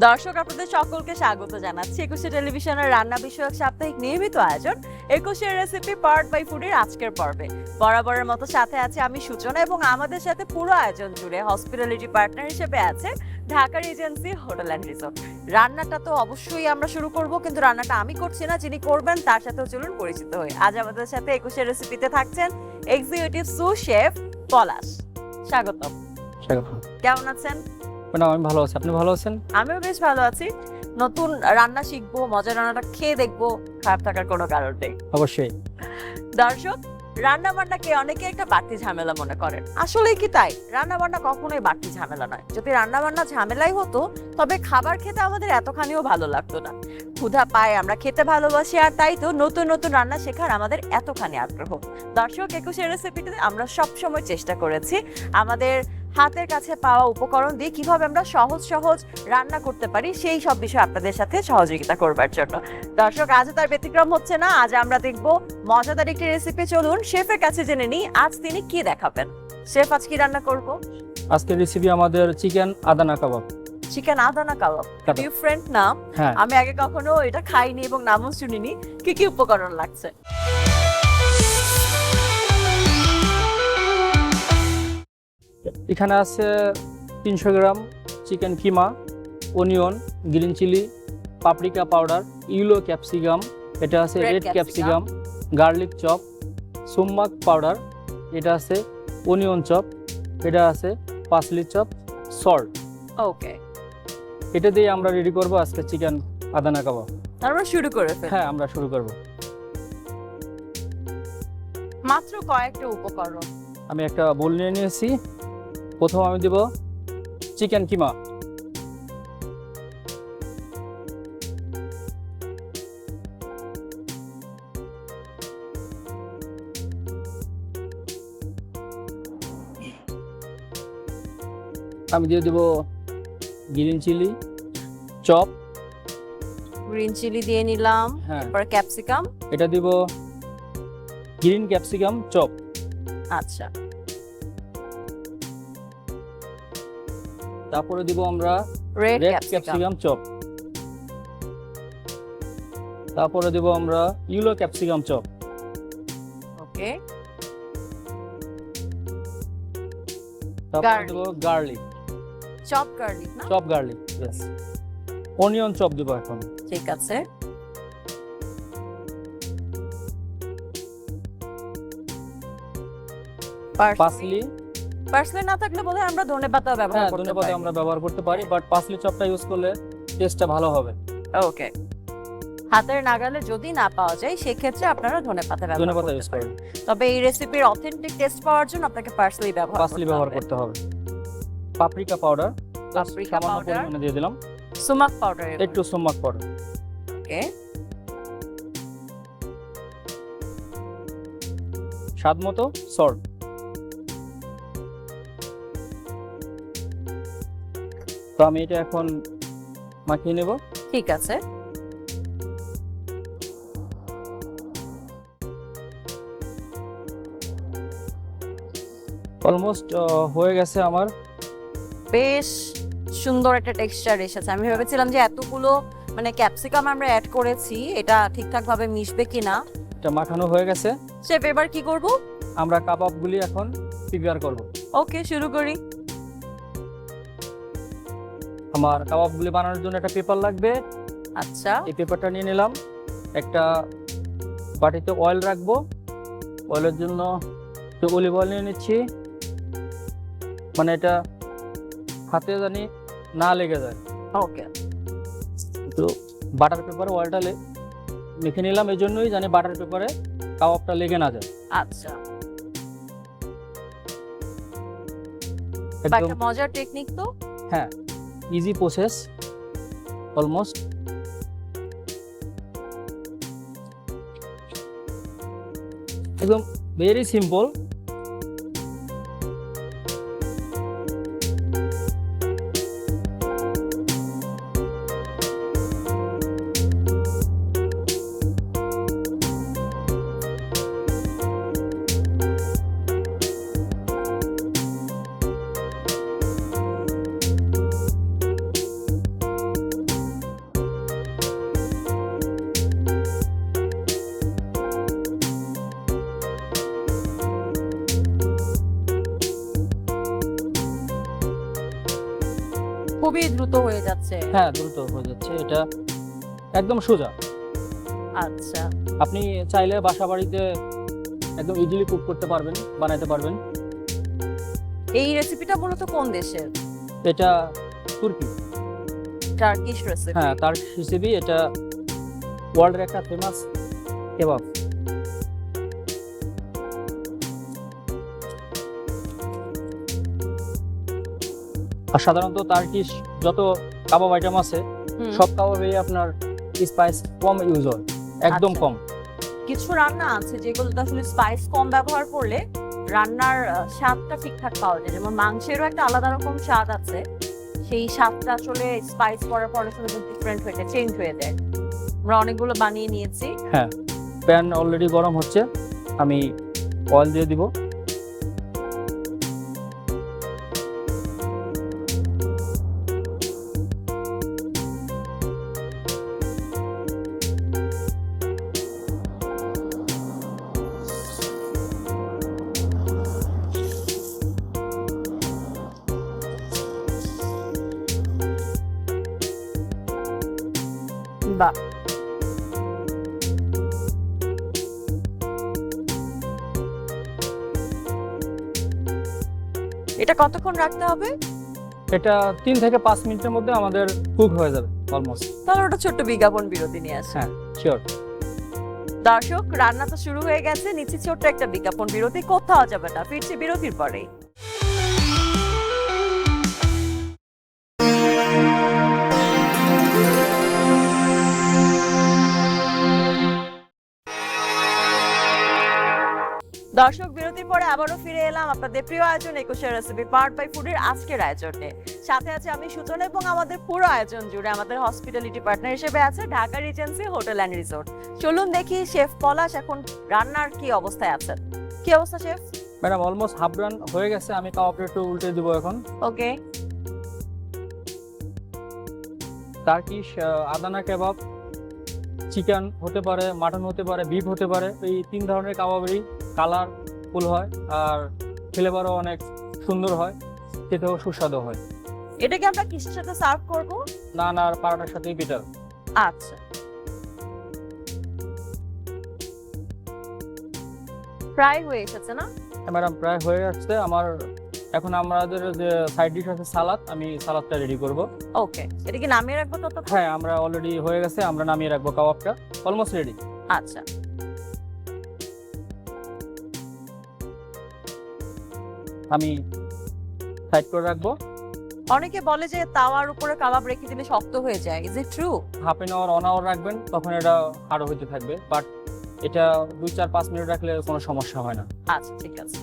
দর্শক আপনাদের সকলকে স্বাগত জানাচ্ছি একুশে টেলিভিশনের রান্না বিষয়ক সাপ্তাহিক নিয়মিত আয়োজন একুশের রেসিপি পার্ট বাই ফুডের আজকের পর্বে বরাবরের মতো সাথে আছে আমি সূচনা এবং আমাদের সাথে পুরো আয়োজন জুড়ে হসপিটালিটি পার্টনার হিসেবে আছে ঢাকার এজেন্সি হোটেল অ্যান্ড রিসোর্ট। রান্নাটা তো অবশ্যই আমরা শুরু করব, কিন্তু রান্নাটা আমি করছি না, যিনি করবেন তার সাথেও চলুন পরিচিত হই। আজ আমাদের সাথে একুশের রেসিপিতে থাকছেন এক্সিকিউটিভ সু শেফ পলাশ। স্বাগতম। কেমন আছেন? আমি ভালো আছি, আপনি ভালো আছেন? আমিও বেশ ভালো আছি। নতুন রান্না শিখবো, মজার রান্নাটা খেয়ে দেখবো, খারাপ থাকার কোনো কারণ নেই। অবশ্যই। দর্শক, রান্না বান্নাকে অনেকে একটা বাড়তি ঝামেলা মনে করেন, আসলে কি তাই? রান্না বান্না কখনোই বাড়তি ঝামেলা নয়। যদি রান্না বান্না ঝামেলাই হতো তবে খাবার খেতে আমাদের এতখানিও ভালো লাগতো না। ক্ষুধা পায়, আমরা খেতে ভালোবাসি, আর তাই তো নতুন নতুন রান্না শেখার আমাদের এতখানি আগ্রহ। দর্শক, একুশের রেসিপিতে আমরা সবসময় চেষ্টা করেছি আমাদের হাতের কাছে পাওয়া উপকরণ দিয়ে কিভাবে আমরা সহজ সহজ রান্না করতে পারি সেই সব বিষয় আপনাদের সাথে সহযোগিতা করবার জন্য। দর্শক, আজও তার ব্যতিক্রম হচ্ছে না। আজ আমরা দেখব মজাদার একটি রেসিপি। চলুন শেফের কাছে জেনে নিই আজ তিনি কি দেখাবেন। শেফ, আজ কি রান্না করব? আজকের রেসিপি আমাদের চিকেন আদানা কাবাব। চিকেন আদানা কাবাব, ডিফারেন্ট নাম। আমি আগে কখনো এটা খাইনি এবং নামও শুনিনি। কি কি উপকরণ লাগছে? এখানে আছে 300 gram chicken keema, onion, green chilli, paprika powder, yellow capsicum, এটা আছে red capsicum, garlic chop, sumac powder, এটা আছে অনিয়ন চপ, এটা আছে পাসলি চপ, সল্ট। ওকে, এটা দিয়ে আমরা রেডি করব আজকে চিকেন আদানা কাবাব। আমরা শুরু করে ফেলি। হ্যাঁ, আমরা শুরু করব। মাত্র কয়েকটা উপকরণ। আমি একটা বোল নিয়ে নিয়েছি। প্রথম আমি দেব চিকেন কিমা। আমি দিয়ে দেব green chilli chop. Green chilli দিয়ে নিলাম। হ্যাঁ, তারপর ক্যাপসিকাম। এটা দিব গ্রিন ক্যাপসিকাম চপ। আচ্ছা, তারপরে দিব আমরা রেড ক্যাপসিকাম চপ। তারপরে দিব আমরা ইয়েলো ক্যাপসিকাম চপ। ওকে, তারপরে দিব গার্লিক চপ। গার্লিক না? Chop garlic, yes. Onion chop দিব এখন। ঠিক আছে। পাসলি না থাকলে বোধহয় আমরা ধনেপাতা ব্যবহার করতে পারি। ধনেপাতা আমরা ব্যবহার করতে পারি, বাট পাসলি চপটা ইউজ করলে টেস্টটা ভালো হবে। ওকে, হাতের নাগালে যদি না পাওয়া যায় সেক্ষেত্রে আপনারা ধনেপাতা ইউজ করেন। তবে এই রেসিপির অথেন্টিক টেস্ট পাওয়ার জন্য আপনাকে পাসলি ব্যবহার করতে হবে। পাপরিকা পাউডার পরিমাণে দিয়ে দিলাম। সুমাক পাউডার, একটু সুমাক পাউডার। ওকে, স্বাদ মতো সল্ট। তো আমি এটা এখন মাখিয়ে নেব। ঠিক আছে। অলমোস্ট হয়ে গেছে আমার। বেশ সুন্দর একটা টেক্সচার এসেছে। আমি ভেবেছিলাম যে এতগুলো মানে ক্যাপসিকাম আমরা অ্যাড করেছি, এটা ঠিকঠাক ভাবে মিশবে কিনা। এটা মাখানো হয়ে গেছে। শেফ, এবার কি করব? আমরা কাবাবগুলি এখন প্রিপেয়ার করব। ওকে, শুরু করি। আমার কাবাবগুলি বানানোর জন্য একটা পেপার লাগবে। আচ্ছা, এই পেপারটা নিয়ে নিলাম। একটা বাটিতে অয়েল রাখবো। অয়েলের জন্য একটু অলিভ অয়েল নিয়ে নিচ্ছি, মানে এটা হাতে জানি না লেগে যায়। ওকে, তো বাটার পেপারে অয়েলটা মেখে নিলাম, এই জন্যই জানি বাটার পেপারে কাবাবটা লেগে না যায়। আচ্ছা, একটা মজার টেকনিক তো। হ্যাঁ, ইজি প্রসেস অলমোস্ট। একদম ভেরি সিম্পল। খুবই দ্রুত হয়ে যাচ্ছে। হ্যাঁ, দ্রুত হয়ে যাচ্ছে। এটা একদম সোজা। আচ্ছা, আপনি চাইলে বাসা বাড়িতে একদম ইজিলি কুক করতে পারবেন, বানাইতে পারবেন। এই রেসিপিটা মূলত কোন দেশের? এটা তুর্কি। Turkish recipe. হ্যাঁ, তার রেসিপি। এটা ওয়ার্ল্ডের একটা ফেমাস কেবাব। আর সাধারণত টার্কিশ যত কাবাব আইটেম আছে সব কাবাবেই আপনার স্পাইস কম ইউজ হয়, একদম আচ্ছা। কম। কিছু রান্না আছে যেগুলোতে আসলে স্পাইস কম ব্যবহার করলে রান্নার স্বাদটা ঠিকঠাক পাওয়া যায়, যেমন মাংসেরও একটা আলাদা রকম স্বাদ আছে, সেই স্বাদটা আসলে স্পাইস করার পরে আসলে ডিফারেন্ট হয়ে যায়, চেঞ্জ হয়ে যায়। আমরা অনেকগুলো বানিয়ে নিয়েছি। হ্যাঁ, প্যান অলরেডি গরম হচ্ছে, আমি অয়েল দিয়ে দিব। বাহ, এটা কতক্ষণ রাখতে হবে? এটা 3 থেকে 5 মিনিটের মধ্যে আমাদের কুক হয়ে যাবে অলমোস্ট। তাহলে ওটা ছোট্ট বিজ্ঞাপন বিরতি নিয়ে আসি। হ্যাঁ, শিওর। দর্শক, রান্না তো শুরু হয়ে গেছে, নিচে ছোট্ট একটা বিজ্ঞাপন বিরতি, কোথাও যাবে না, ফিরছি বিরতির পরেই। দর্শক, বিরতির পরে আবারও ফিরে এলাম আপনাদের প্রিয় আয়োজন একুশের রেসিপি পার্ট বাই ফুডের আজকের আয়োজনে। সাথে আছে আমি সূচনা এবং আমাদের পুরো আয়োজন জুড়ে আমাদের হসপিটালিটি পার্টনার হিসেবে আছে Dhaka Regency Hotel and resort. চলুন দেখি শেফ পলাশ এখন রান্নার কি অবস্থায় আছেন। কি অবস্থা chef? Madam, almost half run হয়ে গেছে, আমি কাবাবটা একটু উল্টে দিব এখন। ওকে। টার্কিশ আদানা কেবাব, চিকেন হতে পারে, মাটন হতে পারে, বিফ হতে পারে, এই 3 ধরনের কাবাবেরই কালার ফুল হয় আর ফ্লেভারও অনেক সুন্দর হয়, খেতেও সুস্বাদু হয়। এটাকে আমরা কিসের সাথে সার্ভ করব? নান আর পারাটার সাথেই বেটার। আচ্ছা, প্রায় হয়ে এসেছে না? ম্যাডাম, প্রায় হয়ে যাচ্ছে আমার। এখন আমাদের যে সাইড ডিশ আছে সালাদ, আমি সালাদটা রেডি করব। ওকে, এটা কি নামিয়ে রাখবো তত? হ্যাঁ, আমরা অলরেডি হয়ে গেছে, আমরা নামিয়ে রাখবো কাবাবটা, অলমোস্ট রেডি। আচ্ছা, আমি সাইড করে রাখবো। অনেকে বলে যে তাওয়ার উপরে কাবাব রেখে দিলে শক্ত হয়ে যায়, is it true? Half an hour 1 hour রাখবেন, তখন এটা হার্ড হইতে থাকবে, বাট এটা 2-4-5 মিনিট রাখলে কোনো সমস্যা হয় না। আচ্ছা, ঠিক আছে।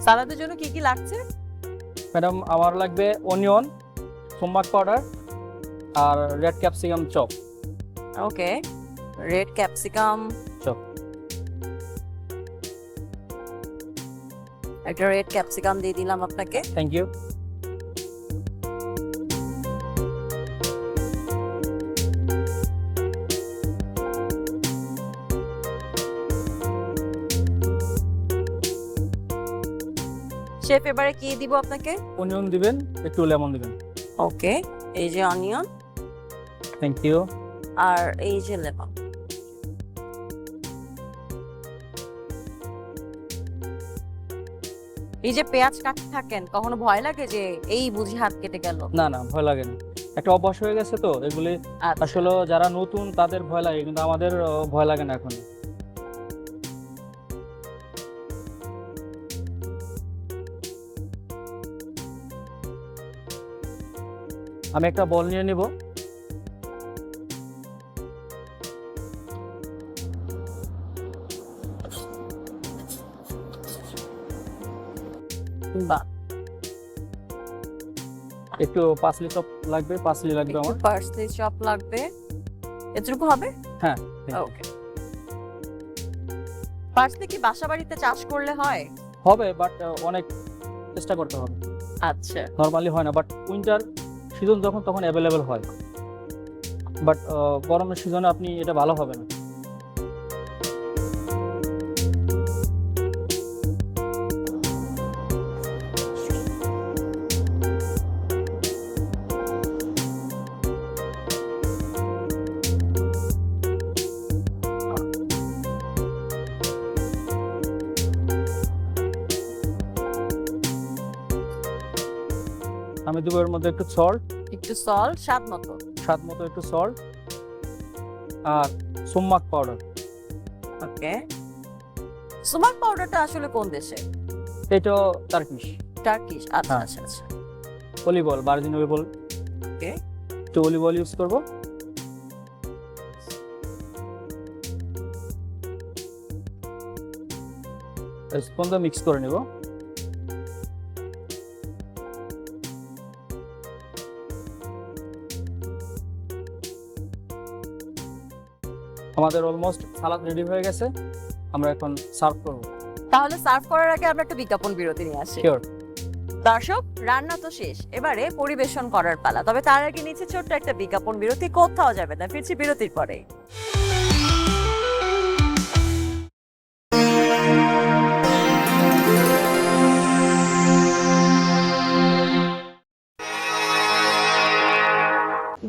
সালাদের জন্য কি কি লাগছে? ম্যাডাম, আমার লাগবে অনিয়ন, সোমবাক পাউডার আর রেড ক্যাপসিকাম চপ। ওকে, রেড ক্যাপসিকাম চপ। একটা রেড ক্যাপসিকাম দিয়ে দিলাম আপনাকে। Thank you. শেফ, এবারে কি দিব আপনাকে? অনিয়ন দিবেন, একটু লেমন দিবেন। ওকে, এই যে অনিয়ন থ্যাংক ইউ। আর এই যে লেমন। এই যে পেঁয়াজ কাটতে থাকেন, কখনো ভয় লাগে যে এই বুঝি হাত কেটে গেল? না না, ভয় লাগে না, একটা অভ্যাস হয়ে গেছে তো এগুলি। আচ্ছা। আসলে যারা নতুন তাদের ভয় লাগে, কিন্তু আমাদের ভয় লাগে না এখন। আমি একটা বল নিয়ে নিব। বাহ, একটু পার্সলি চপ লাগবে, পার্সলি লাগবে আমার। পার্সলি চপ লাগবে, এতটুকু হবে? হ্যাঁ, ওকে। পার্সলি কি বাসা বাড়িতে চাষ করলে হয়? হবে, বাট অনেক চেষ্টা করতে হবে। আচ্ছা, নরমালি হয় না, বাট উইন্টার সিজন যখন তখন অ্যাভেলেবেল হয়, বাট গরমের সিজনে আপনি এটা ভালো হবে না। আমি দেবো এর মধ্যে একটু সল্ট, একটু সল্ট স্বাদ মতো একটু সল্ট, আর সুমাক পাউডার। ওকে, সুমাক পাউডারটা আসলে কোন দেশে? এটা টার্কিশ। আচ্ছা হ্যাঁ। আচ্ছা আচ্ছা। Olive oil, virgin olive oil. Okay, একটু অলিভ অয়েল ইউজ করবো। স্পুন দিয়ে মিক্স করে নেব। আমাদের অলমোস্ট সালাদ রেডি হয়ে গেছে, আমরা এখন সার্ভ করব। তাহলে সার্ভ করার আগে আমরা একটা বিজ্ঞাপন বিরতি নিয়ে আসি। শিওর। দর্শক, রান্না তো শেষ, এবারে পরিবেশন করার পালা। তবে তার আগে নিচে ছোট্ট একটা বিজ্ঞাপন বিরতি, কোথাও যাবে না, ফিরছি বিরতির পরে।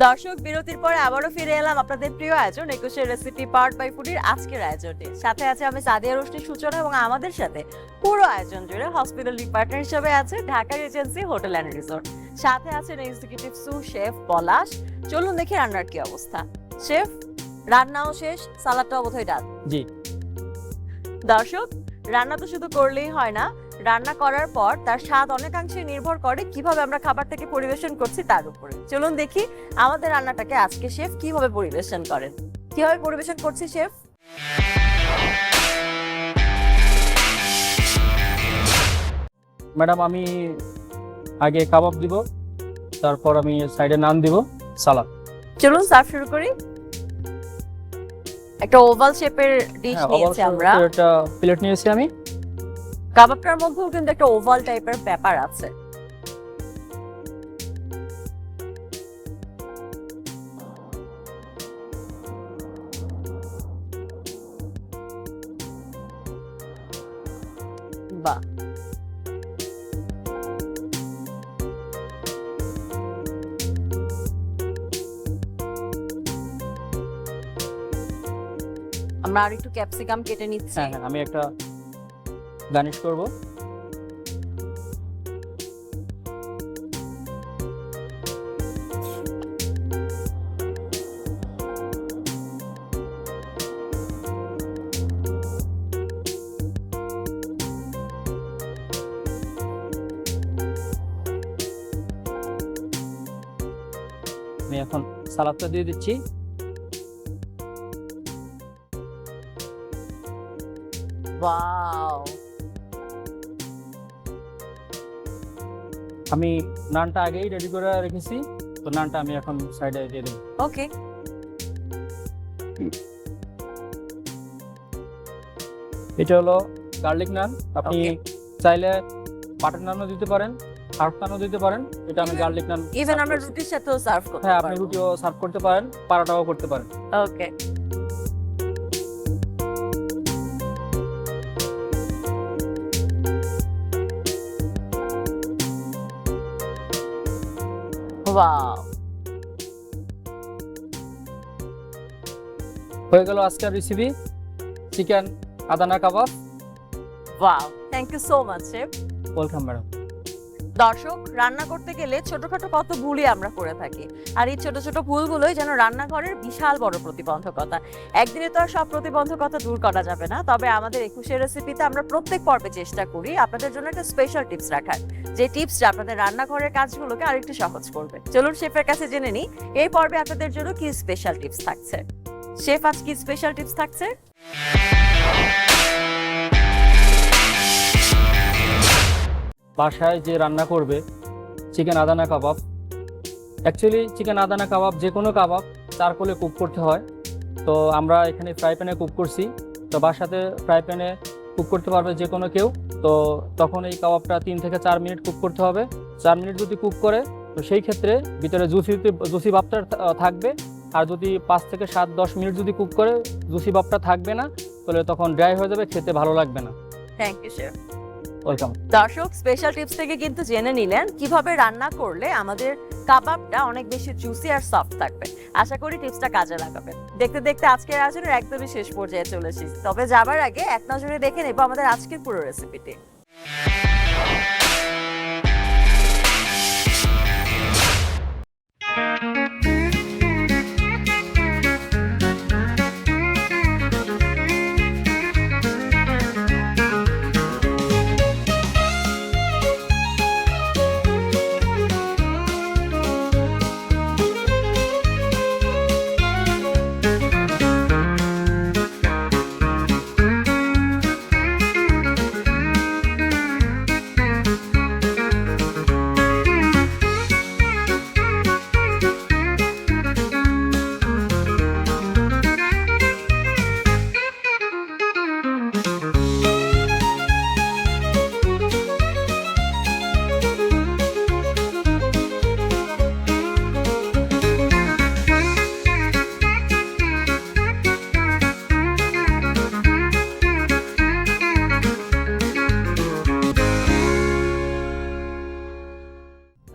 দর্শক, বিরতির পরে আবারও ফিরে এলাম আপনাদের প্রিয় আয়োজন একুশের রেসিপি পার্ট বাই ফুডির আজকের আয়োজনে। সাথে আছে আমি সাদিয়া রোশনি সূচনা, এবং আমাদের সাথে পুরো আয়োজন জুড়ে হসপিটালি পার্টনার হিসেবে আছে Dhaka Regency Hotel and resort. সাথে আছেন এক্সিকিউটিভ শেফ পলাশ। চলুন দেখি রান্নার কি অবস্থা। শেফ, রান্নাও শেষ, সালাদটাও বোধহয় ডান। জি। দর্শক, রান্না তো শুধু করলেই হয় না, রান্না করার পর তার স্বাদ অনেকাংশে নির্ভর করে কিভাবে আমরা খাবারটাকে পরিবেশন করছি তার উপরে। চলুন দেখি আমাদের রান্নাটাকে আজকে শেফ কিভাবে পরিবেশন করেন। কিভাবে পরিবেশন করছি শেফ? ম্যাডাম, আমি আগে কাবাব দিব, তারপর আমি সাইডে নান দিব, সালাদ। চলুন সার্ভ শুরু করি। একটা ওভাল শেপের ডিশ নিয়েছি আমরা। একটা প্লেট নিয়েছি আমি। কাবাবটার মধ্যেও কিন্তু একটা ওভাল টাইপের ব্যাপার আছে। বাহ, আমরা আর একটু ক্যাপসিকাম কেটে নিচ্ছি। হ্যাঁ, আমি একটা গার্নিশ করব। আমি এখন সালাদটা দিয়ে দিচ্ছি। ওয়াও, আমি নানটা আগেই রেডি করে রেখেছি, তো নানটা আমি এখন সাইডে দিয়ে দেব। ওকে। এটা হলো গার্লিক নান। আপনি চাইলে বাটার নানও দিতে পারেন, হার্ফ নানও দিতে পারেন। এটা আমি গার্লিক নান। ইভেন আমরা রুটির সাথেও সার্ভ করতে হ্যাঁ, পারবো। আপনি রুটিও সার্ভ করতে পারেন, পরোটাও করতে পারেন। ওকে। ওয়াও, হয়ে গেল আজকের recipe chicken Adana kebab. Wow, thank you so much chef. Welcome madam. দর্শক, রান্না করতে গেলে ছোটখাটো কত ভুলই আমরা করে থাকি, আর এই ছোট ছোট ভুলগুলোই যেন রান্নাঘরের বিশাল বড় প্রতিবন্ধকতা। একদিনে তো আর সব প্রতিবন্ধকতা দূর করা যাবে না, তবে আমাদের একুশের রেসিপিতে আমরা প্রত্যেক পর্বে চেষ্টা করি আপনাদের জন্য একটা স্পেশাল টিপস রাখার, যে টিপসটা আপনাদের রান্নাঘরের কাজগুলোকে আরেকটু সহজ করবে। চলুন শেফের কাছে জেনে নিই এই পর্বে আপনাদের জন্য কি স্পেশাল টিপস থাকছে। শেফ, আজ কি স্পেশাল টিপস থাকছে? বাসায় যে রান্না করবে চিকেন আদানা কাবাব, অ্যাকচুয়ালি চিকেন আদানা কাবাব যে কোনো কাবাব চারকোলে কুক করতে হয়। তো আমরা এখানে ফ্রাই প্যানে কুক করছি, তো বাসাতে ফ্রাই প্যানে কুক করতে পারবে যে কোনো কেউ। তো তখন এই কাবাবটা 3 থেকে 4 মিনিট কুক করতে হবে। 4 মিনিট যদি কুক করে, তো সেই ক্ষেত্রে ভিতরে জুসি ভাবটা থাকবে। আর যদি 5 থেকে 7-10 মিনিট যদি কুক করে, জুসি ভাবটা থাকবে না, তাহলে তখন ড্রাই হয়ে যাবে, খেতে ভালো লাগবে না। Thank you chef. ওয়েলকাম। দর্শক, স্পেশাল টিপস থেকে কিন্তু জেনে নিলেন কিভাবে রান্না করলে আমাদের কাবাবটা অনেক বেশি জুসি আর সফট থাকবে। আশা করি টিপসটা কাজে লাগাবেন। দেখতে দেখতে আজকের আয়োজনের একদমই শেষ পর্যায়ে চলে এসেছি, তবে যাবার আগে এক নজরে দেখে নেব আমাদের আজকের পুরো রেসিপিটি।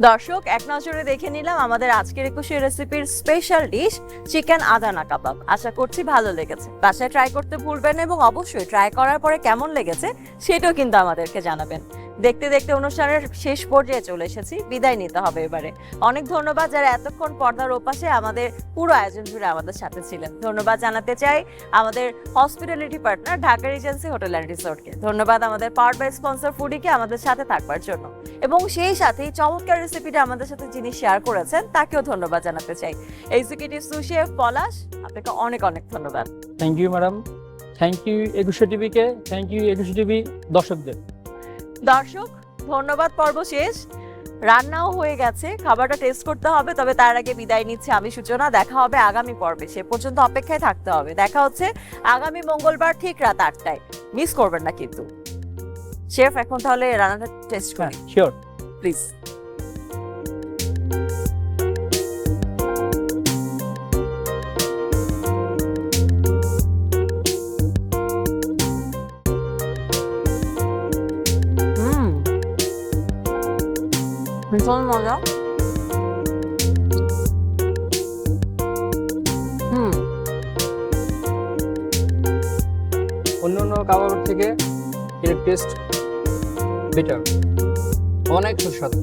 দর্শক, এক নজরে দেখে নিলাম আমাদের আজকের একুশে রেসিপির স্পেশাল ডিশ চিকেন আদানা কাবাব। আশা করছি ভালো লেগেছে। বাসায় ট্রাই করতে ভুলবেন না এবং অবশ্যই ট্রাই করার পরে কেমন লেগেছে সেটাও কিন্তু আমাদেরকে জানাবেন। দেখতে দেখতে অনুষ্ঠানের শেষ পর্যায়ে চলে এসেছি, বিদায় নিতে হবে এবারে। অনেক ধন্যবাদ যারা এতক্ষণ পর্দার ওপাশে আমাদের পুরো আয়োজন জুড়ে আমাদের সাথে ছিলেন। ধন্যবাদ জানাতে চাই আমাদের hospitality partner Dhaka Regency Hotel and রিসোর্টকে। ধন্যবাদ আমাদের পাওয়ার বাই স্পন্সর ফুডিকে আমাদের সাথে থাকবার জন্য, এবং সেই সাথে চমৎকার রেসিপিটা আমাদের সাথে যিনি শেয়ার করেছেন তাকেও ধন্যবাদ জানাতে চাই। এক্সিকিউটিভ সু শেফ পলাশ, আপনাকে অনেক অনেক ধন্যবাদ। Thank you madam, thank you Ekushey টিভিকে, থ্যাংক ইউ একুশে টিভি দর্শকদের। দর্শক, ধন্যবাদ। পর্ব শেষ, রান্নাও হয়ে গেছে, খাবারটা টেস্ট করতে হবে। তবে তার আগে বিদায় নিচ্ছে আমি সূচনা। দেখা হবে আগামী পর্বে, সে পর্যন্ত অপেক্ষায় থাকতে হবে। দেখা হচ্ছে আগামী মঙ্গলবার ঠিক রাত 8টায়, মিস করবেন না কিন্তু। শেফ, এখন তাহলে রান্নাটা টেস্ট করি। Sure, please. ভীষণ মজা। অন্য কাবাবের থেকে এর টেস্ট বেটার, অনেক সুস্বাদু।